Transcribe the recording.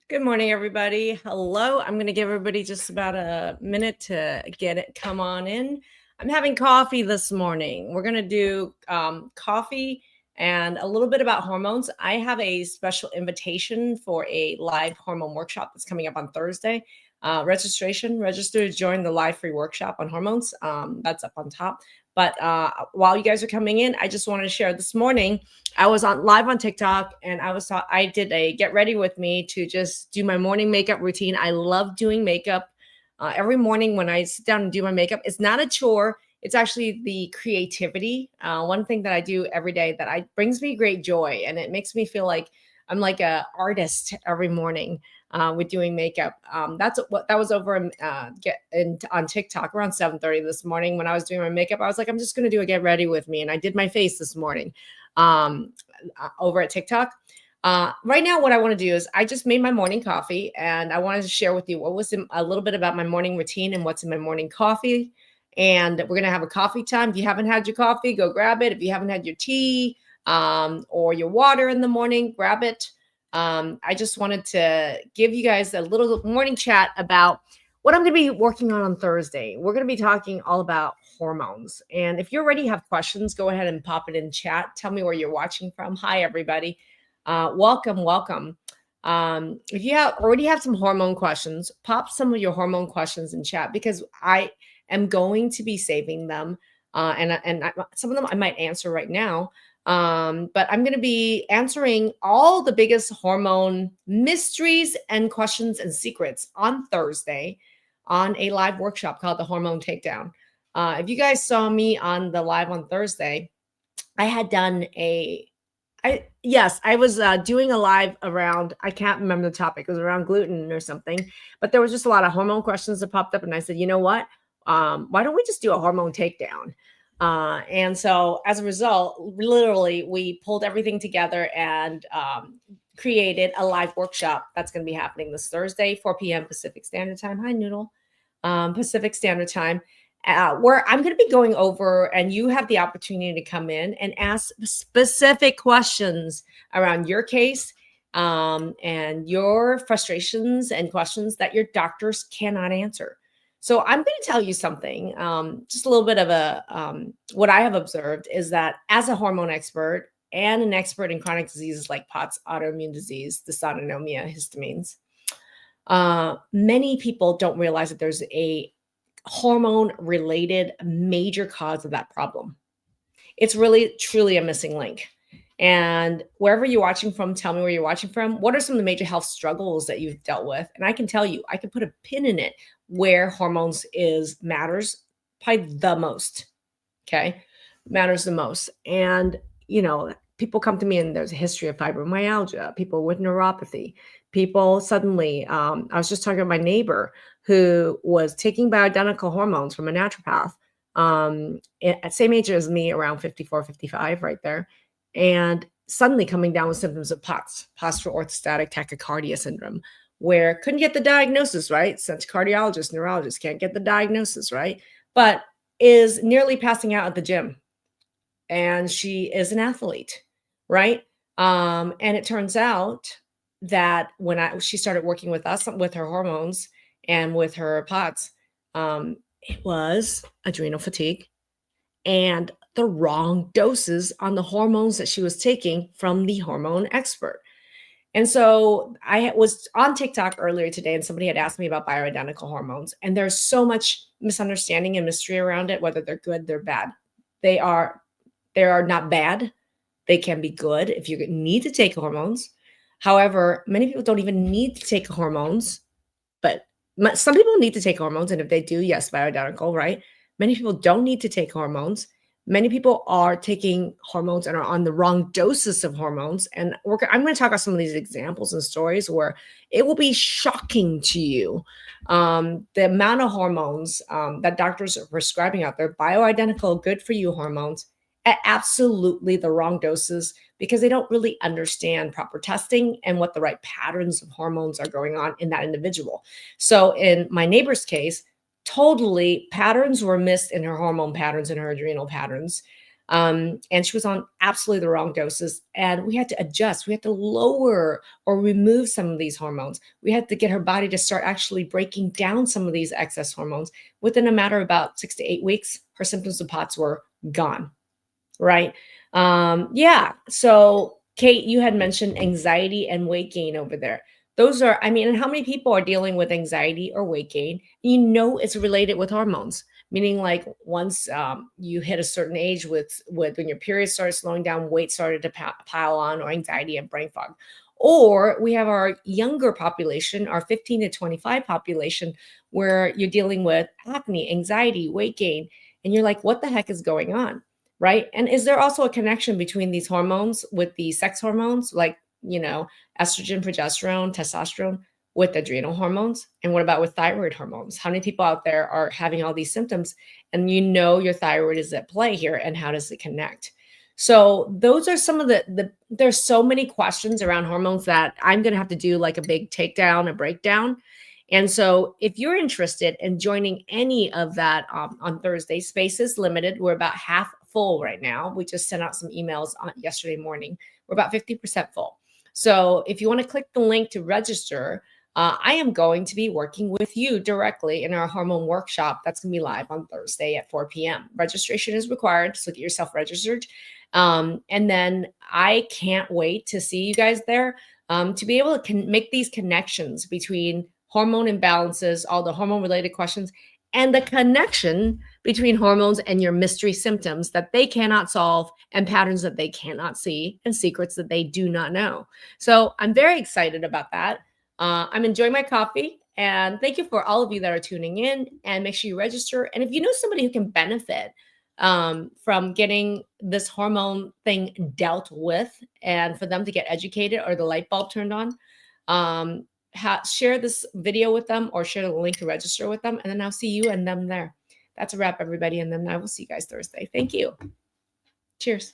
Good morning, everybody. Hello. I'm going to give everybody just about a minute to get it. Come on in. I'm having coffee this morning. We're going to do coffee and a little bit about hormones. I have a special invitation for a live hormone workshop that's coming up on Thursday. Register to join the live free workshop on hormones. That's up on top. But while you guys are coming in, I just wanted to share this morning. I was live on TikTok, and I did a get ready with me to just do my morning makeup routine. I love doing makeup every morning when I sit down and do my makeup. It's not a chore. It's actually the creativity. One thing that I do every day that brings me great joy, and it makes me feel like I'm like an artist every morning with doing makeup. That was over on TikTok around 7:30 this morning when I was doing my makeup. I was like, I'm just going to do a get ready with me, and I did my face this morning over at TikTok. Right now, what I want to do is I just made my morning coffee, and I wanted to share with you a little bit about my morning routine and what's in my morning coffee. And we're going to have a coffee time. If you haven't had your coffee, go grab it. If you haven't had your tea or your water in the morning, grab it. I just wanted to give you guys a little morning chat about what I'm going to be working on Thursday. We're going to be talking all about hormones. And if you already have questions, go ahead and pop it in chat. Tell me where you're watching from. Hi, everybody. Welcome. If you already have some hormone questions, pop some of your hormone questions in chat because I am going to be saving them. Some of them I might answer right now. But I'm going to be answering all the biggest hormone mysteries and questions and secrets on Thursday on a live workshop called the Hormone Takedown. If you guys saw me on the live on Thursday, I had done I was doing a live around, I can't remember the topic. It was around gluten or something, but there was just a lot of hormone questions that popped up. And I said, you know what? Why don't we just do a hormone takedown? And so as a result, literally we pulled everything together and created a live workshop that's going to be happening this Thursday, 4 p.m. Pacific Standard Time. Hi, Noodle. Pacific Standard Time, where I'm going to be going over, and you have the opportunity to come in and ask specific questions around your case and your frustrations and questions that your doctors cannot answer. So I'm going to tell you something, just a little bit of what I have observed is that as a hormone expert and an expert in chronic diseases like POTS, autoimmune disease, dysautonomia, histamines, many people don't realize that there's a hormone-related major cause of that problem. It's really, truly a missing link. And wherever you're watching from, tell me where you're watching from. What are some of the major health struggles that you've dealt with? And I can tell you, I can put a pin in it where hormones matters probably the most. Okay. Matters the most. And, people come to me and there's a history of fibromyalgia, people with neuropathy, people suddenly, I was just talking to my neighbor who was taking bioidentical hormones from a naturopath at same age as me, around 54, 55, right there. And suddenly coming down with symptoms of POTS, postural orthostatic tachycardia syndrome, where couldn't get the diagnosis, right? Such cardiologists, neurologists can't get the diagnosis, right? But is nearly passing out at the gym. And she is an athlete, right? And it turns out that when she started working with us with her hormones and with her POTS, it was adrenal fatigue and the wrong doses on the hormones that she was taking from the hormone expert. And so I was on TikTok earlier today, and somebody had asked me about bioidentical hormones. And there's so much misunderstanding and mystery around it, whether they're good, they're bad. They are not bad. They can be good if you need to take hormones. However, many people don't even need to take hormones, but some people need to take hormones. And if they do, yes, bioidentical, right? Many people don't need to take hormones. Many people are taking hormones and are on the wrong doses of hormones. And I'm going to talk about some of these examples and stories where it will be shocking to you. The amount of hormones that doctors are prescribing out there, bioidentical, good for you hormones, at absolutely the wrong doses because they don't really understand proper testing and what the right patterns of hormones are going on in that individual. So in my neighbor's case, totally patterns were missed in her hormone patterns and her adrenal patterns. And she was on absolutely the wrong doses. And we had to adjust. We had to lower or remove some of these hormones. We had to get her body to start actually breaking down some of these excess hormones. Within a matter of about 6 to 8 weeks, her symptoms of POTS were gone. Right. Yeah. So, Kate, you had mentioned anxiety and weight gain over there. Those are, I mean, and how many people are dealing with anxiety or weight gain? You know, it's related with hormones, meaning like once you hit a certain age with when your period started slowing down, weight started to pile on, or anxiety and brain fog. Or we have our younger population, our 15 to 25 population, where you're dealing with acne, anxiety, weight gain, and you're like, what the heck is going on? Right. And is there also a connection between these hormones with the sex hormones, like, estrogen, progesterone, testosterone, with adrenal hormones? And what about with thyroid hormones? How many people out there are having all these symptoms and your thyroid is at play here, and how does it connect? So those are some of there's so many questions around hormones that I'm going to have to do like a big takedown, a breakdown. And so if you're interested in joining any of that on Thursday, space is limited. We're about half full right now. We just sent out some emails on yesterday morning. We're about 50% full. So if you want to click the link to register, I am going to be working with you directly in our hormone workshop. That's going to be live on Thursday at 4 p.m. Registration is required, so get yourself registered. And then I can't wait to see you guys there, to be able to make these connections between hormone imbalances, all the hormone related questions, and the connection between hormones and your mystery symptoms that they cannot solve, and patterns that they cannot see, and secrets that they do not know. So I'm very excited about that. I'm enjoying my coffee, and thank you for all of you that are tuning in, and make sure you register. And if you know somebody who can benefit from getting this hormone thing dealt with, and for them to get educated or the light bulb turned on, share this video with them, or share the link to register with them, and then I'll see you and them there. That's a wrap, everybody, and then I will see you guys Thursday. Thank you. Cheers.